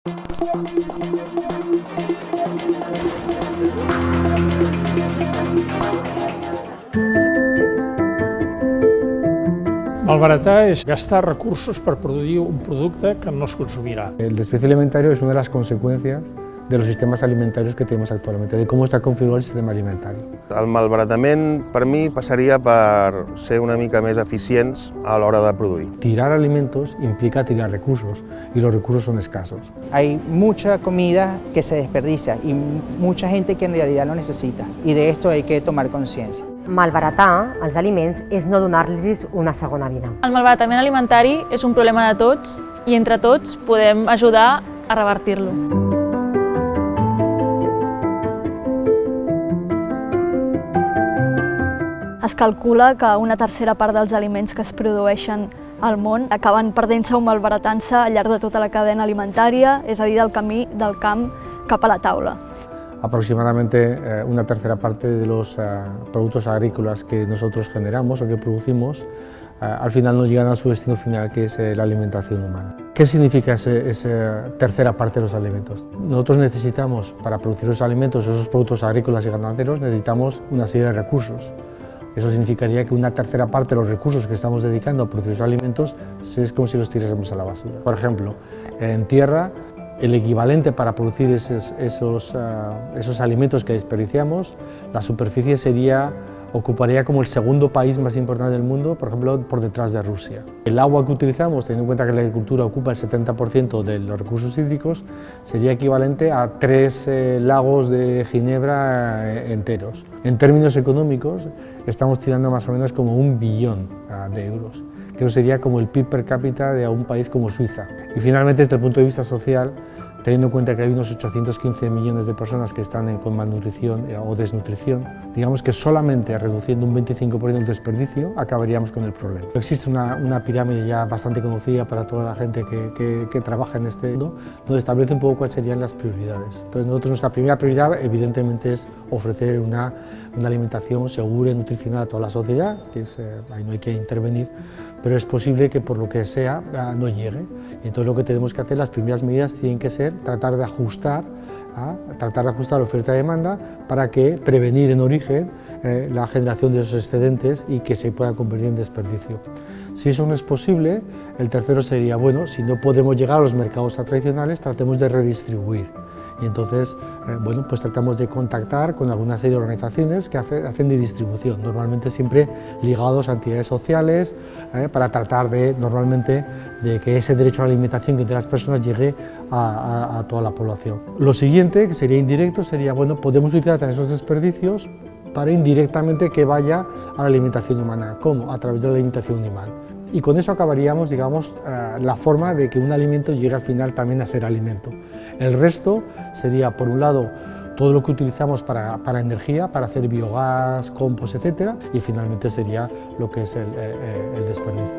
Malbaratar és gastar recursos per produir un producte que no es consumirà. El desperdicio alimentario es una de las consecuencias de los sistemas alimentarios que tenemos actualmente, de cómo está configurado el sistema alimentario. El malbaratament, per mi, passaria per ser una mica més eficients a l'hora de produir. Tirar alimentos implica tirar recursos, y los recursos son escasos. Hay mucha comida que se desperdicia y mucha gente que en realidad lo necesita, y de esto hay que tomar conciencia. Malbaratar els aliments és no donar-los una segona vida. El malbaratament alimentari és un problema de tots i entre tots podem ajudar a revertir-lo. Es calcula que una tercera part dels aliments que es produeixen al món acaben perdent-se o malbaratant-se al llarg de tota la cadena alimentària, és a dir, del camí del camp cap a la taula. Aproximadamente una tercera parte de los productos agrícolas que nosotros generamos o que producimos al final no llegan a su destino final, que es la alimentación humana. ¿Qué significa esa tercera parte de los alimentos? Nosotros necesitamos, para producir los alimentos, esos productos agrícolas y ganaderos, necesitamos una serie de recursos. Eso significaría que una tercera parte de los recursos que estamos dedicando a producir los alimentos es como si los tirásemos a la basura. Por ejemplo, en tierra, el equivalente para producir esos alimentos que desperdiciamos, la superficie ocuparía como el segundo país más importante del mundo, por ejemplo, por detrás de Rusia. El agua que utilizamos, teniendo en cuenta que la agricultura ocupa el 70% de los recursos hídricos, sería equivalente a 3 lagos de Ginebra enteros. En términos económicos, estamos tirando más o menos como 1 billón de euros, que sería como el PIB per cápita de un país como Suiza. Y finalmente, desde el punto de vista social, teniendo en cuenta que hay unos 815 millones de personas que están con malnutrición o desnutrición, digamos que solamente reduciendo un 25% del desperdicio acabaríamos con el problema. Existe una pirámide ya bastante conocida para toda la gente que trabaja en este mundo, donde establece un poco cuáles serían las prioridades. Entonces, nuestra primera prioridad evidentemente es ofrecer una alimentación segura y nutricional a toda la sociedad, que ahí no hay que intervenir, pero es posible que por lo que sea no llegue. Entonces lo que tenemos que hacer, las primeras medidas tienen que ser tratar de ajustar la oferta y demanda para que prevenir en origen la generación de esos excedentes y que se puedan convertir en desperdicio. Si eso no es posible, el tercero sería, bueno, si no podemos llegar a los mercados tradicionales, tratemos de redistribuir. Y entonces, bueno, pues tratamos de contactar con alguna serie de organizaciones que hacen de distribución, normalmente siempre ligados a entidades sociales, para tratar normalmente de que ese derecho a la alimentación que tienen las personas llegue a toda la población. Lo siguiente, que sería indirecto, sería, bueno, podemos utilizar también esos desperdicios para indirectamente que vaya a la alimentación humana. ¿Cómo? A través de la alimentación animal. Y con eso acabaríamos, digamos, la forma de que un alimento llegue al final también a ser alimento. El resto sería, por un lado, todo lo que utilizamos para energía, para hacer biogás, compost, etc. Y finalmente sería lo que es el desperdicio.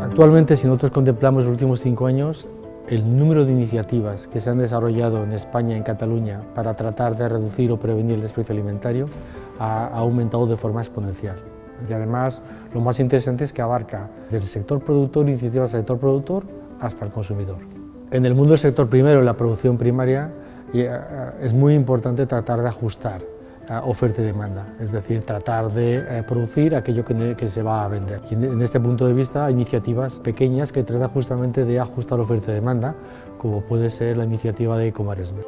Actualmente, si nosotros contemplamos los últimos 5 años, el número de iniciativas que se han desarrollado en España, en Cataluña, para tratar de reducir o prevenir el desperdicio alimentario ha aumentado de forma exponencial. Y además, lo más interesante es que abarca desde el sector productor, iniciativas del sector productor, hasta el consumidor. En el mundo del sector primero, en la producción primaria, es muy importante tratar de ajustar oferta y demanda, es decir, tratar de producir aquello que se va a vender. Y en este punto de vista hay iniciativas pequeñas que tratan justamente de ajustar oferta y demanda, como puede ser la iniciativa de Ecomaresme.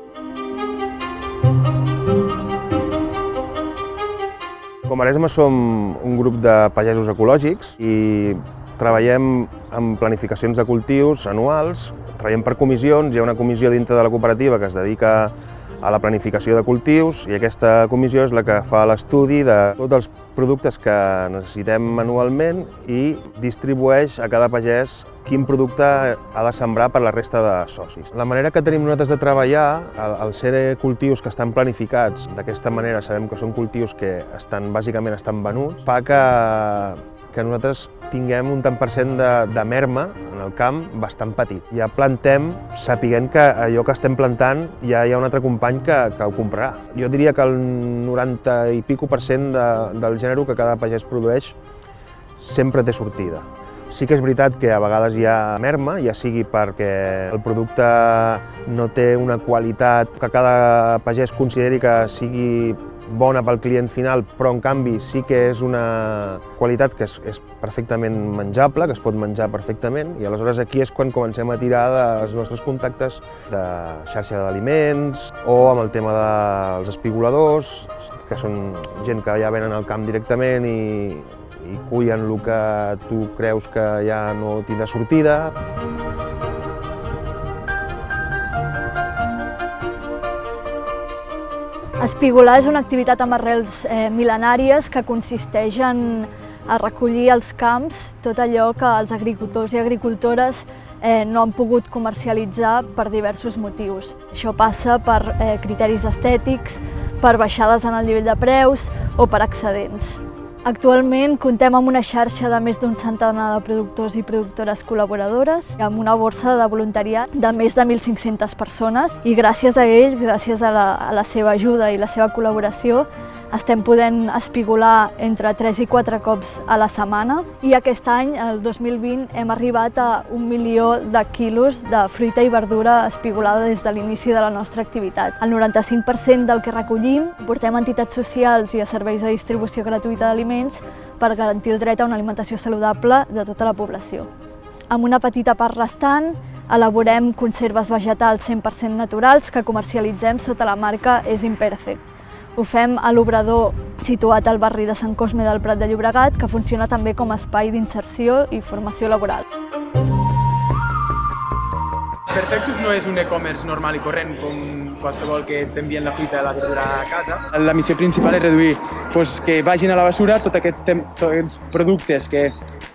Ecomaresme som un grup de pagesos ecològics i treballem en planificacions de cultius anuals, treballem per comissions, hi ha una comissió dintre de la cooperativa que es dedica a la planificació de cultius i aquesta comissió és la que fa l'estudi de tots els productes que necessitem anualment i distribueix a cada pagès quin producte ha de sembrar per la resta de socis. La manera que tenim nosaltres de treballar, al ser cultius que estan planificats d'aquesta manera, sabem que són cultius que bàsicament estan venuts, fa que nosaltres tinguem un tant per cent de merma en el camp bastant petit. Ja plantem sapiguent que allò que estem plantant ja hi ha un altre company que ho comprarà. Jo diria que el 90 i pico % del gènere que cada pagès produeix sempre té sortida. Sí que és veritat que a vegades hi ha merma, ja sigui perquè el producte no té una qualitat que cada pagès consideri que sigui bona pel client final, però en canvi sí que és una qualitat que és perfectament menjable, que es pot menjar perfectament, i aleshores aquí és quan comencem a tirar dels nostres contactes de xarxa d'aliments o amb el tema dels espigoladors, que són gent que ja venen al camp directament i cullen el que tu creus que ja no tindrà sortida. Espigolar és una activitat amb arrels mil·lenàries que consisteix en recollir als camps tot allò que els agricultors i agricultores no han pogut comercialitzar per diversos motius. Això passa per criteris estètics, per baixades en el nivell de preus o per excedents. Actualment contem amb una xarxa de més d'un centenar de productors i productores col·laboradores, amb una borsa de voluntariat de més de 1.500 persones i gràcies a ells, gràcies a la seva ajuda i la seva col·laboració, estem podent espigolar entre 3 i 4 cops a la setmana i aquest any, el 2020, hem arribat a 1 milió de quilos de fruita i verdura espigolada des de l'inici de la nostra activitat. El 95% del que recollim portem a entitats socials i a serveis de distribució gratuïta d'aliments per garantir el dret a una alimentació saludable de tota la població. Amb una petita part restant, elaborem conserves vegetals 100% naturals que comercialitzem sota la marca És Imperfect. Ho fem a l'obrador situat al barri de Sant Cosme del Prat de Llobregat, que funciona també com a espai d'inserció i formació laboral. Perfectus no és un e-commerce normal i corrent com qualsevol que t'envien la fruita i la verdura a casa. La missió principal és reduir que vagin a la basura tots aquests productes que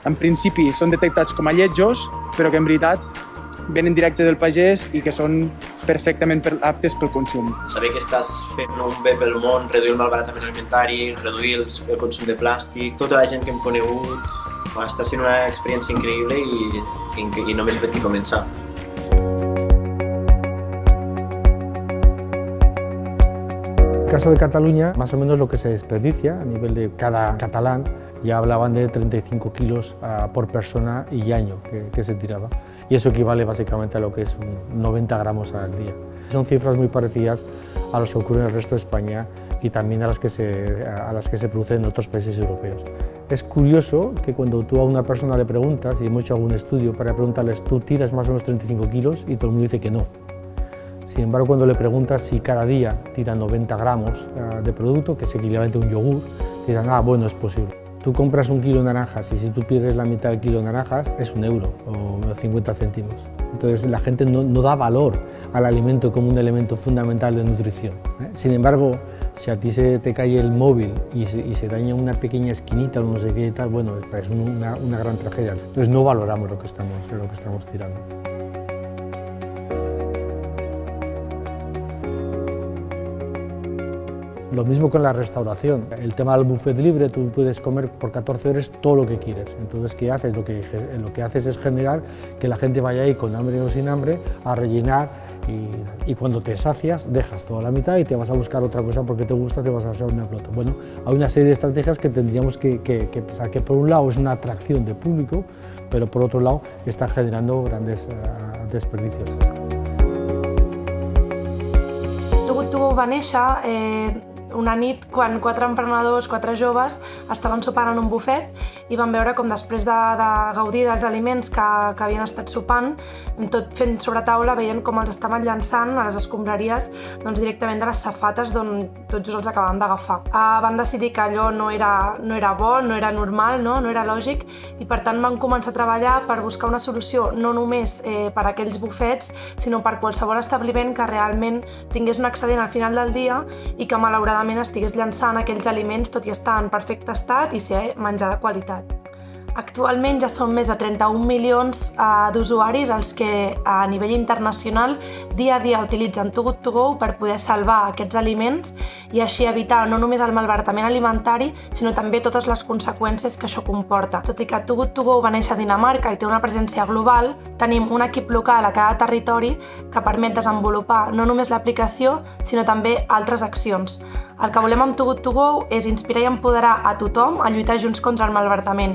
en principi són detectats com a lletjos, però que en veritat venen directe del pagès i que són perfectament aptes pel consum. Saber que estàs fent un bé pel món, reduir el malbaratament alimentari, reduir el consum de plàstic, tota la gent que hem conegut, està sent una experiència increïble i només pot que començar. En el caso de Cataluña, más o menos lo que se desperdicia a nivel de cada catalán, ya hablaban de 35 kilos por persona y año que se tiraba. Y eso equivale básicamente a lo que es 90 gramos al día. Son cifras muy parecidas a las que ocurren en el resto de España y también a las que se producen en otros países europeos. Es curioso que cuando tú a una persona le preguntas, y hemos hecho algún estudio para preguntarles, ¿tú tiras más o menos 35 kilos? Y todo el mundo dice que no. Sin embargo, cuando le preguntas si cada día tira 90 gramos de producto, que es equivalente a un yogur, te dirán, bueno, es posible. Tú compras 1 kilo de naranjas y si tú pierdes la mitad del kilo de naranjas es 1 euro o 50 céntimos. Entonces la gente no da valor al alimento como un elemento fundamental de nutrición. Sin embargo, si a ti se te cae el móvil y se daña una pequeña esquinita o no sé qué y tal, bueno, es una gran tragedia. Entonces no valoramos lo que estamos tirando. Lo mismo con la restauración. El tema del buffet libre, tú puedes comer por 14 horas todo lo que quieres. Entonces, ¿qué haces? Lo que haces es generar que la gente vaya ahí con hambre o sin hambre a rellenar y cuando te sacias dejas toda la mitad y te vas a buscar otra cosa porque te gusta, te vas a hacer una flota. Bueno, hay una serie de estrategias que tendríamos que pensar que por un lado es una atracción de público, pero por otro lado está generando grandes desperdicios. Tu va néixer una nit quan 4 emprenedors, 4 joves, estaven sopant en un bufet i van veure com després de gaudir dels aliments que havien estat sopant, tot fent sobre taula, veient com els estaven llançant a les escombraries directament de les safates d'on tot just els acabaven d'agafar. Van decidir que allò no era bo, no era normal, no era lògic, i per tant van començar a treballar per buscar una solució no només per a aquells bufets, sinó per qualsevol establiment que realment tingués un excedent al final del dia i que malauradament estigués llançant aquells aliments tot i estar en perfecte estat i ser menjar de qualitat. Actualment ja són més de 31 milions d'usuaris els que a nivell internacional dia a dia utilitzen Too Good To Go per poder salvar aquests aliments i així evitar no només el malbaratament alimentari, sinó també totes les conseqüències que això comporta. Tot i que Too Good To Go va néixer a Dinamarca i té una presència global, tenim un equip local a cada territori que permet desenvolupar no només l'aplicació, sinó també altres accions. El que volem amb Too Good To Go és inspirar i empoderar a tothom a lluitar junts contra el malbaratament.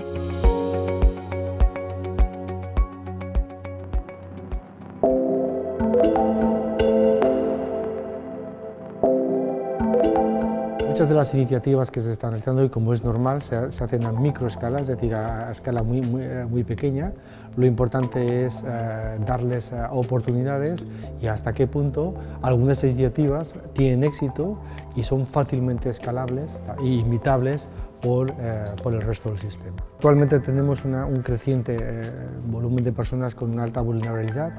muchas de las iniciativas que se están realizando y como es normal se hacen a microescala, es decir, a escala muy pequeña. Lo importante es darles oportunidades y hasta qué punto algunas iniciativas tienen éxito y son fácilmente escalables e imitables por el resto del sistema. Actualmente tenemos un creciente volumen de personas con una alta vulnerabilidad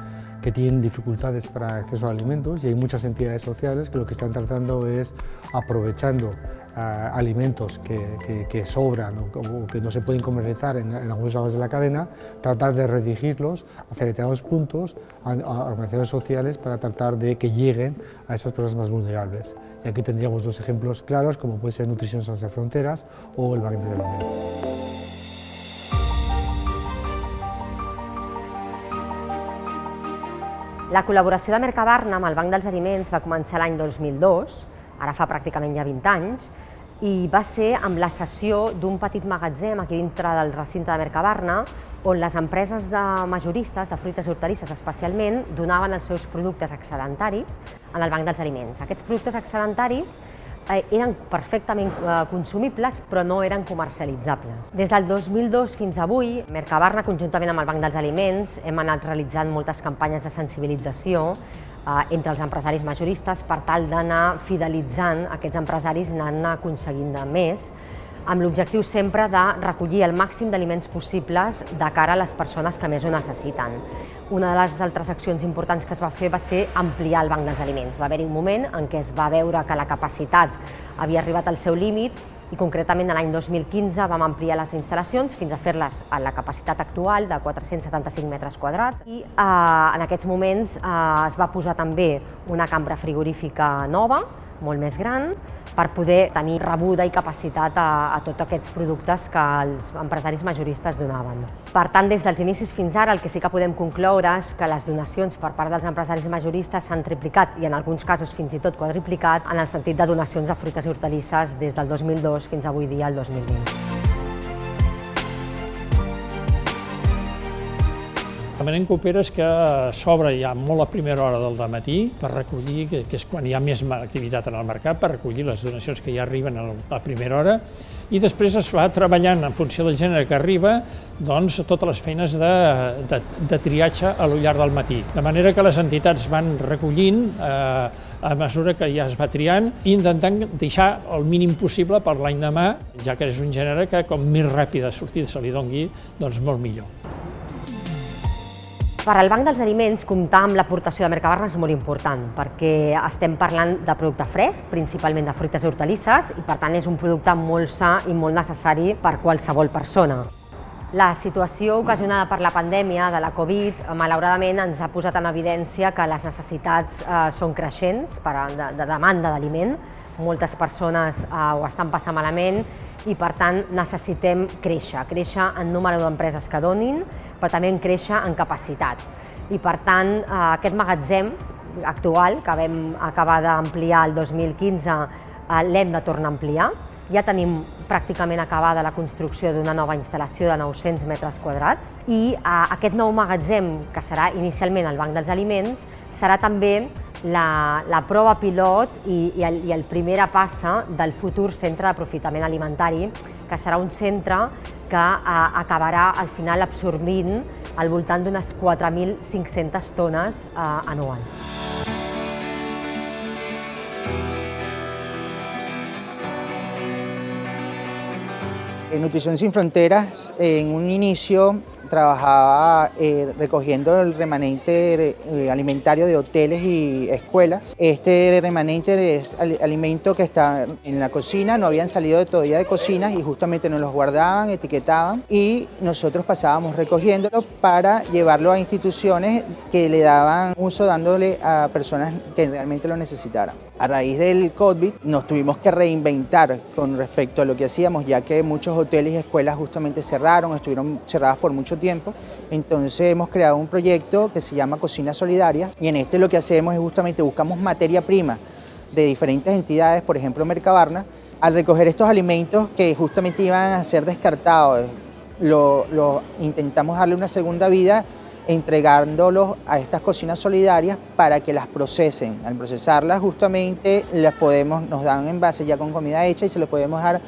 que tienen dificultades para acceso a alimentos y hay muchas entidades sociales que lo que están tratando es, aprovechando alimentos que sobran o que no se pueden comercializar en algunos lados de la cadena, tratar de redirigirlos hacia determinados puntos a organizaciones sociales para tratar de que lleguen a esas personas más vulnerables. Y aquí tendríamos dos ejemplos claros, como puede ser Nutrición Sense Fronteras o el Banc de Alimentos. La col·laboració de Mercabarna amb el Banc dels Aliments va començar l'any 2002, ara fa pràcticament ja 20 anys, i va ser amb la cessió d'un petit magatzem aquí dintre del recinte de Mercabarna, on les empreses de majoristes, de fruites i hortalisses especialment, donaven els seus productes excedentaris en el Banc dels Aliments. Aquests productes excedentaris eren perfectament consumibles, però no eren comercialitzables. Des del 2002 fins avui, Mercabarna, conjuntament amb el Banc dels Aliments, hem anat realitzant moltes campanyes de sensibilització entre els empresaris majoristes per tal d'anar fidelitzant aquests empresaris i anar aconseguint de més, amb l'objectiu sempre de recollir el màxim d'aliments possibles de cara a les persones que més ho necessiten. Una de les altres accions importants que es va fer va ser ampliar el Banc dels Aliments. Va haver-hi un moment en què es va veure que la capacitat havia arribat al seu límit i concretament l'any 2015 vam ampliar les instal·lacions fins a fer-les a la capacitat actual de 475 metres quadrats i en aquests moments es va posar també una cambra frigorífica nova, molt més gran, per poder tenir rebuda i capacitat a tots aquests productes que els empresaris majoristes donaven. Per tant, des dels inicis fins ara, el que sí que podem concloure és que les donacions per part dels empresaris majoristes s'han triplicat i en alguns casos fins i tot quadriplicat en el sentit de donacions de fruites i hortalisses des del 2002 fins avui dia, el 2020. La manera que opera és que s'obre ja molt a primera hora del dematí per recollir, que és quan hi ha més activitat en el mercat, per recollir les donacions que ja arriben a primera hora i després es va treballant en funció del gènere que arriba doncs, totes les feines de triatge a lo llarg del matí. De manera que les entitats van recollint a mesura que ja es va triant i intentant deixar el mínim possible per l'any demà, ja que és un gènere que com més ràpida sortida se li doni, doncs molt millor. Per al Banc dels Aliments, comptar amb l'aportació de Mercabarna és molt important perquè estem parlant de producte fresc, principalment de fruites i hortalisses, i per tant és un producte molt sa i molt necessari per qualsevol persona. La situació ocasionada per la pandèmia de la Covid, malauradament, ens ha posat en evidència que les necessitats són creixents de demanda d'aliment. Moltes persones ho estan passant malament i, per tant, necessitem créixer en número d'empreses que donin, però també en créixer en capacitat. I, per tant, aquest magatzem actual, que vam acabar d'ampliar el 2015, l'hem de tornar a ampliar. Ja tenim pràcticament acabada la construcció d'una nova instal·lació de 900 metres quadrats i aquest nou magatzem, que serà inicialment el Banc dels Aliments, serà també la prova pilot i el primera passa del futur centre d'aprofitament alimentari, que serà un centre que acabarà al final absorbint al voltant d'unes 4.500 tones anuals. Nutrición Sin Fronteras en un inicio trabajaba recogiendo el remanente alimentario de hoteles y escuelas. Este remanente es alimento que está en la cocina, no habían salido todavía de cocinas y justamente nos los guardaban, etiquetaban y nosotros pasábamos recogiéndolo para llevarlo a instituciones que le daban uso dándole a personas que realmente lo necesitaran. A raíz del COVID nos tuvimos que reinventar con respecto a lo que hacíamos, ya que muchos hoteles y escuelas justamente cerraron, estuvieron cerradas por mucho tiempo. Entonces hemos creado un proyecto que se llama Cocina Solidaria y en este lo que hacemos es justamente buscamos materia prima de diferentes entidades, por ejemplo Mercabarna. Al recoger estos alimentos que justamente iban a ser descartados, intentamos darle una segunda vida entregándolos a estas cocinas solidarias para que las procesen. Al procesarlas justamente nos dan envases ya con comida hecha y se los podemos dar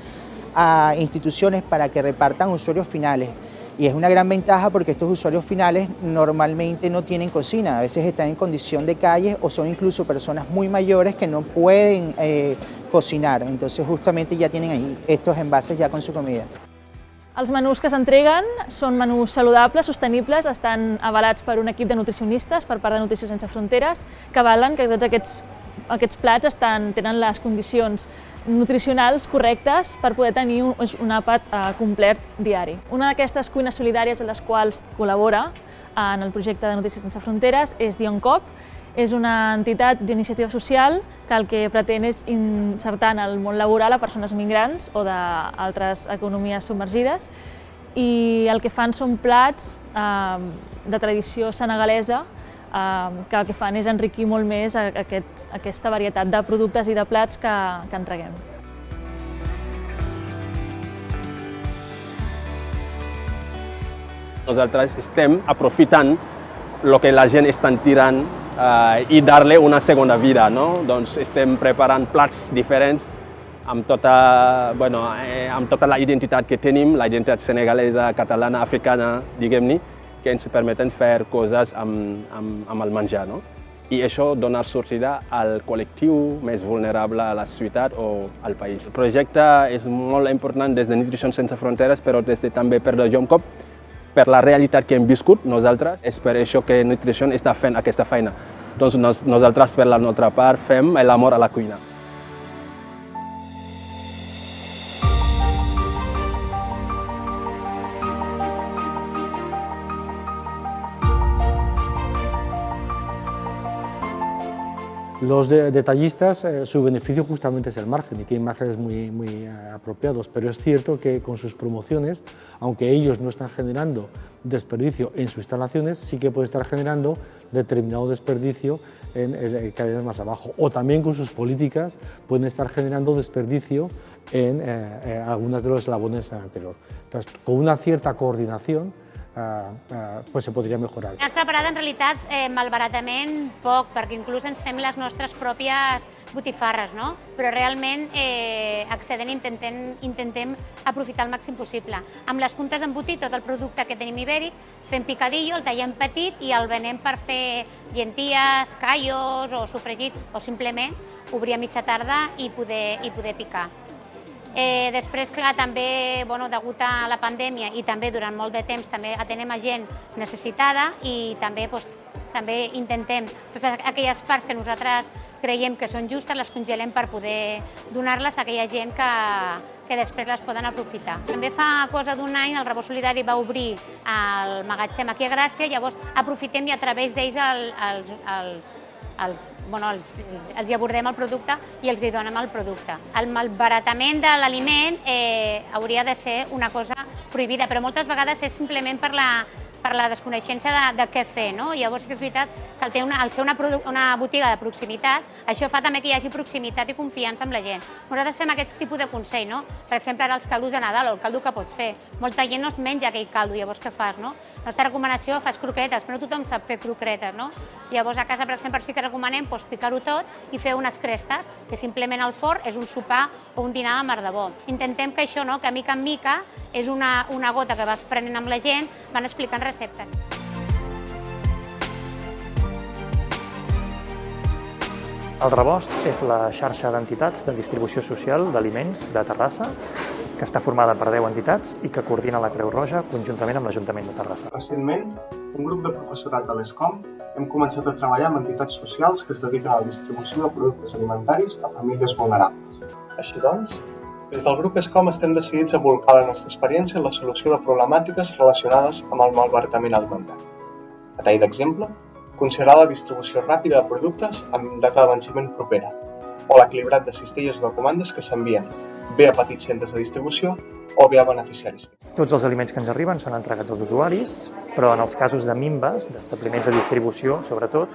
a instituciones para que repartan usuarios finales. Y es una gran ventaja porque estos usuarios finales normalmente no tienen cocina, a veces están en condición de calle o son incluso personas muy mayores que no pueden cocinar, entonces justamente ya tienen ahí estos envases ya con su comida. Els menús que s'entreguen són menús saludables, sostenibles, estan avalats per un equip de nutricionistes per part de Nutrició Sense Fronteres que avalen que tots aquests plats tenen les condicions nutricionals correctes per poder tenir un àpat complet diari. Una d'aquestes cuines solidàries en les quals col·labora en el projecte de Nutrició Sense Fronteres és Dioncop. És una entitat d'iniciativa social que el que pretén és insertar en el món laboral a persones migrants o d'altres economies submergides i el que fan són plats de tradició senegalesa que el que fan és enriquir molt més aquesta varietat de productes i de plats que entreguem. Nosaltres estem aprofitant el que la gent està tirant i dar-li una segona vida, no? Doncs estem preparant plats diferents amb tota la identitat que tenim, la identitat senegalesa, catalana, africana, diguem-ne, que ens permeten fer coses amb el menjar, no? I això dona sortida al col·lectiu més vulnerable a la ciutat o al país. El projecte és molt important des de Nutrició Sense Fronteres, però també per Dioncop, per la realitat que hem viscut nosaltres. És per això que Nutrició està fent aquesta feina. Doncs nosaltres, per la nostra part, fem l'amor a la cuina. Los detallistas, su beneficio justamente es el margen y tienen márgenes muy apropiados, pero es cierto que con sus promociones, aunque ellos no están generando desperdicio en sus instalaciones, sí que puede estar generando determinado desperdicio en cadenas más abajo, o también con sus políticas pueden estar generando desperdicio en algunas de los eslabones anteriores. Entonces, con una cierta coordinación, pues se podria mejorar. La nostra parada, en realitat, malbaratament poc, perquè inclús ens fem les nostres pròpies botifarres, no? Però realment accedent intentem aprofitar el màxim possible. Amb les puntes embotit tot el producte que tenim ibèric, fem picadillo, el tallem petit i el venem per fer llenties, callos o sofregit, o simplement obrir a mitja tarda i poder picar. Després, clar, també, degut a la pandèmia i també durant molt de temps també atenem a gent necessitada i també intentem totes aquelles parts que nosaltres creiem que són justes, les congelem per poder donar-les a aquella gent que després les poden aprofitar. També fa cosa d'un any el Rebost Solidari va obrir el magatzem aquí a Gràcia, llavors aprofitem i a través d'ells els abordem el producte i els hi donem el producte. El malbaratament de l'aliment hauria de ser una cosa prohibida, però moltes vegades és simplement per la desconeixença de què fer, no? Llavors és veritat que al ser una botiga de proximitat, això fa també que hi hagi proximitat i confiança amb la gent. Nosaltres fem aquest tipus de consell, no? Per exemple, ara els caldos de Nadal o el caldo que pots fer. Molta gent no es menja aquell caldo, llavors què fas, no? La nostra recomanació, fas croquetes, però no tothom sap fer croquetes, no? Llavors a casa, per exemple, sí que recomanem picar-ho tot i fer unes crestes, que simplement al forn és un sopar o un dinar a mar de bo. Intentem que això, que mica en mica, és una gota que vas prenent amb la gent, van explicant receptes. El Rebost és la xarxa d'entitats de distribució social d'aliments de Terrassa, que està formada per 10 entitats i que coordina la Creu Roja conjuntament amb l'Ajuntament de Terrassa. Recentment, un grup de professorat de l'ESCOM hem començat a treballar amb entitats socials que es dediquen a la distribució de productes alimentaris a famílies vulnerables. Així doncs, des del grup ESCOM estem decidits a volcar la nostra experiència en la solució de problemàtiques relacionades amb el malbaratament alimentari. A tall d'exemple, considerar la distribució ràpida de productes amb data de venciment propera o l'equilibrat de cistelles de comandes que s'envien bé a petits centres de distribució o bé a beneficiaris. Tots els aliments que ens arriben són entregats als usuaris, però en els casos de minves, d'establiments de distribució, sobretot,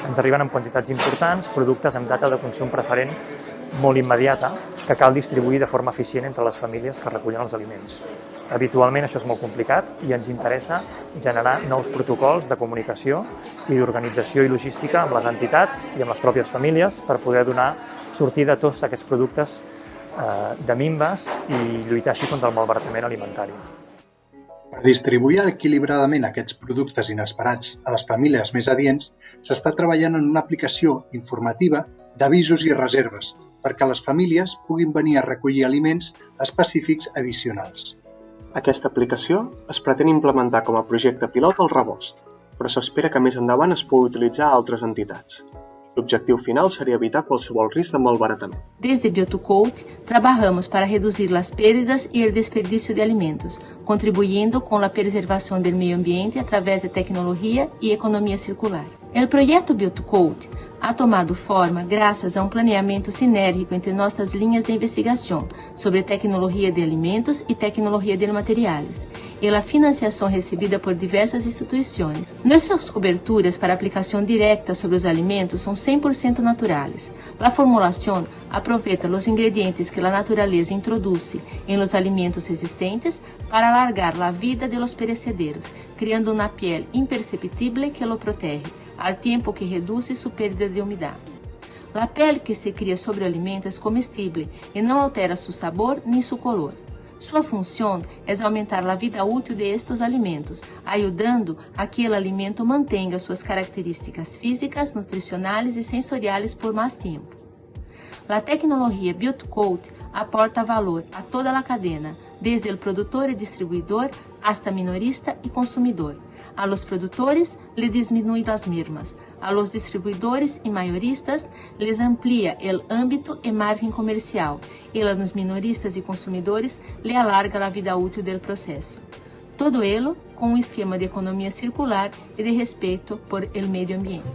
ens arriben en quantitats importants productes amb data de consum preferent molt immediata que cal distribuir de forma eficient entre les famílies que recullen els aliments. Habitualment això és molt complicat i ens interessa generar nous protocols de comunicació i d'organització i logística amb les entitats i amb les pròpies famílies per poder donar sortida a tots aquests productes de minves i lluitar així contra el malbaratament alimentari. Per distribuir equilibradament aquests productes inesperats a les famílies més adients, s'està treballant en una aplicació informativa d'avisos i reserves perquè les famílies puguin venir a recollir aliments específics addicionals. Aquesta aplicació es pretén implementar com a projecte pilot al Rebost, però s'espera que més endavant es pugui utilitzar a altres entitats. L'objectiu final seria evitar qualsevol risc de malbaratament. Desde Biotucult, trabajamos para reducir las pérdidas y el desperdicio de alimentos, contribuyendo con la preservación del medio ambiente a través de tecnología y economía circular. El proyecto Biotucult ha tomado forma graças a um planeamento sinérgico entre nossas linhas de investigação sobre tecnologia de alimentos e tecnologia de materiais, e a financiação recebida por diversas instituições. Nossas coberturas para aplicação direta sobre os alimentos são 100% naturais. A formulação aproveita os ingredientes que a natureza introduz em los alimentos existentes para alargar a vida de los perecederos, criando uma pele imperceptível que lo protege, al tiempo que reduce su pérdida de umidade. A pele que se cria sobre o alimento é comestível e não altera seu sabor nem seu color. Sua função é aumentar a vida útil de estes alimentos, ajudando a que o alimento mantenha suas características físicas, nutricionais e sensoriais por mais tempo. A tecnologia Biotucult aporta valor a toda a cadeia, desde o produtor e distribuidor hasta minorista e consumidor. A los produtores le disminui las mermas, a los distribuidores y mayoristas les amplía el ámbito y margen comercial y a los minoristas y consumidores le alarga la vida útil del proceso. Todo ello con un esquema de economía circular y de respeto por el medio ambiente.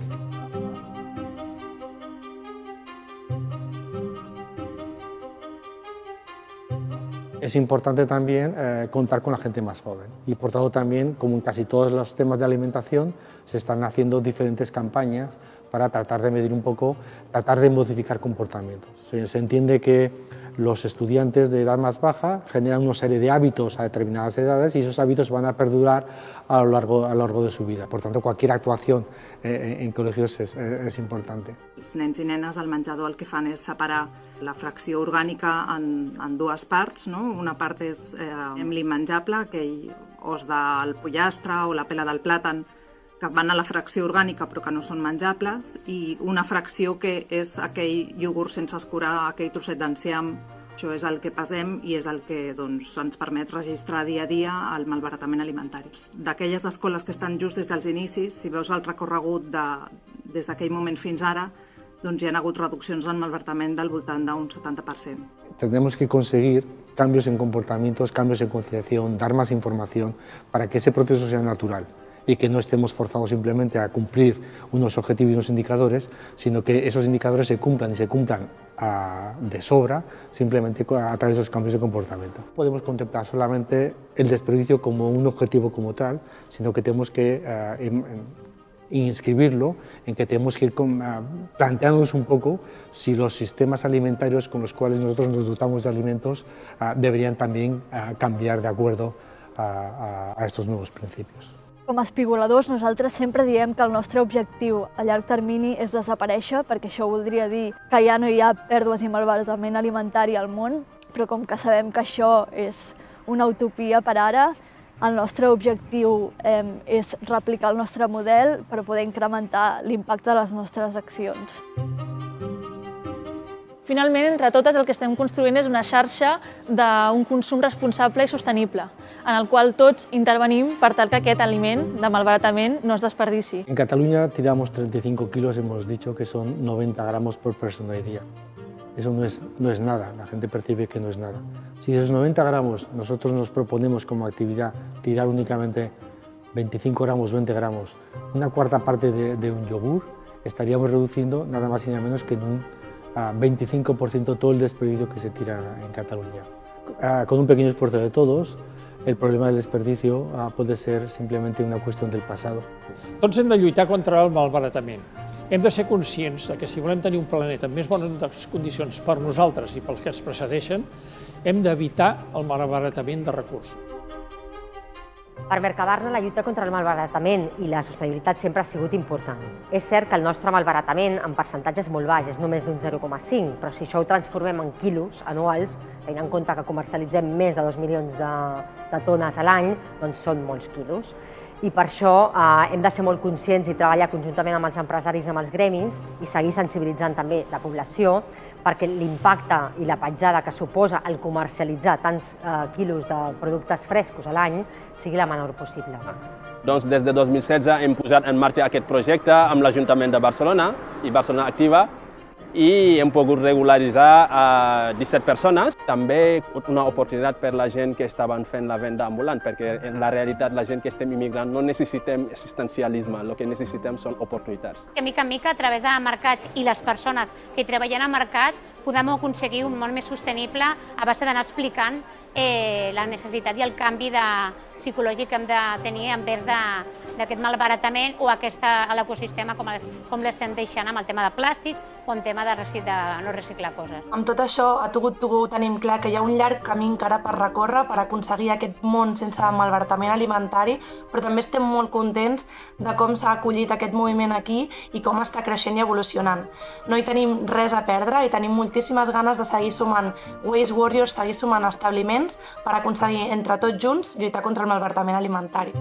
Es importante también contar con la gente más joven y por tanto también, como en casi todos los temas de alimentación, se están haciendo diferentes campañas para tratar de medir un poco, tratar de modificar comportamientos. Se entiende que los estudiantes de edad más baja generan una serie de hábitos a determinadas edades y esos hábitos van a perdurar a lo largo de su vida. Por tanto, cualquier actuación en colegios es importante. Els nens i nenes al menjador el que fan és separar la fracció orgànica en dues parts, no? Una part és l'immenjable, aquell os del pollastre o la pela del plàtan, que van a la fracció orgànica però que no són menjables, i una fracció que és aquell iogurt sense escurar, aquell trosset d'enciam. Això és el que pesem i és el que ens permet registrar dia a dia el malbaratament alimentari. D'aquelles escoles que estan just des dels inicis, si veus el recorregut des d'aquell moment fins ara, hi ha hagut reduccions en malbaratament del voltant d'un 70%. Tenemos que conseguir cambios en comportamientos, cambios en concienciación, dar más información para que ese proceso sea natural y que no estemos forzados simplemente a cumplir unos objetivos y unos indicadores, sino que esos indicadores se cumplan y se cumplan de sobra simplemente a través de los cambios de comportamiento. Podemos contemplar solamente el desperdicio como un objetivo como tal, sino que tenemos que inscribirlo en que tenemos que ir planteándonos un poco si los sistemas alimentarios con los cuales nosotros nos dotamos de alimentos deberían también cambiar de acuerdo a estos nuevos principios. Com a espigoladors, nosaltres sempre diem que el nostre objectiu a llarg termini és desaparèixer, perquè això voldria dir que ja no hi ha pèrdues i malbaratament alimentari al món, però com que sabem que això és una utopia per ara, el nostre objectiu és replicar el nostre model per poder incrementar l'impacte de les nostres accions. Finalment, entre totes, el que estem construint és una xarxa d'un consum responsable i sostenible, en el qual tots intervenim per tal que aquest aliment de malbaratament no es desperdici. En Cataluña tiramos 35 kilos, hemos dicho que son 90 gramos por persona y día. Eso no es nada, la gente percibe que no es nada. Si de esos 90 gramos nosotros nos proponemos como actividad tirar únicamente 25 gramos, 20 gramos, una cuarta parte de un yogur, estaríamos reduciendo nada más y nada menos que en un 25% todo el desperdicio que se tira en Cataluña. Con un pequeño esfuerzo de todos, el problema del desperdicio puede ser simplemente una cuestión del pasado. Tots hem de lluitar contra el malbaratament. Hem de ser conscients que si volem tenir un planeta amb més bones condicions per nosaltres i pels que ens precedeixen, hem d'evitar el malbaratament de recursos. Per Mercabarna, la lluita contra el malbaratament i la sostenibilitat sempre ha sigut important. És cert que el nostre malbaratament en percentatge és molt baix, és només d'un 0,5, però si això ho transformem en quilos anuals, tenint en compte que comercialitzem més de 2 milions de tones a l'any, doncs són molts quilos. I per això hem de ser molt conscients i treballar conjuntament amb els empresaris i amb els gremis i seguir sensibilitzant també la població perquè l'impacte i la petjada que suposa el comercialitzar tants quilos de productes frescos a l'any sigui la menor possible. Doncs des de 2016 hem posat en marxa aquest projecte amb l'Ajuntament de Barcelona i Barcelona Activa i hem pogut regularitzar 17 persones. També una oportunitat per la gent que estaven fent la venda ambulant, perquè en la realitat la gent que estem immigrant no necessitem assistencialisme, el que necessitem són oportunitats. Que mica en mica, a través de mercats i les persones que treballen a mercats, podem aconseguir un món més sostenible a base d'anar explicant la necessitat i el canvi psicològic que hem de tenir envers d'aquest malbaratament o a l'ecosistema com l'estem deixant amb el tema de plàstics o amb el tema de no reciclar coses. Amb tot això, a Togut tenim clar que hi ha un llarg camí encara per recórrer per aconseguir aquest món sense malbaratament alimentari, però també estem molt contents de com s'ha acollit aquest moviment aquí i com està creixent i evolucionant. No hi tenim res a perdre i tenim moltíssimes ganes de seguir sumant Waste Warriors, seguir sumant establiments per aconseguir entre tots junts lluitar contra el malbaratament alimentari.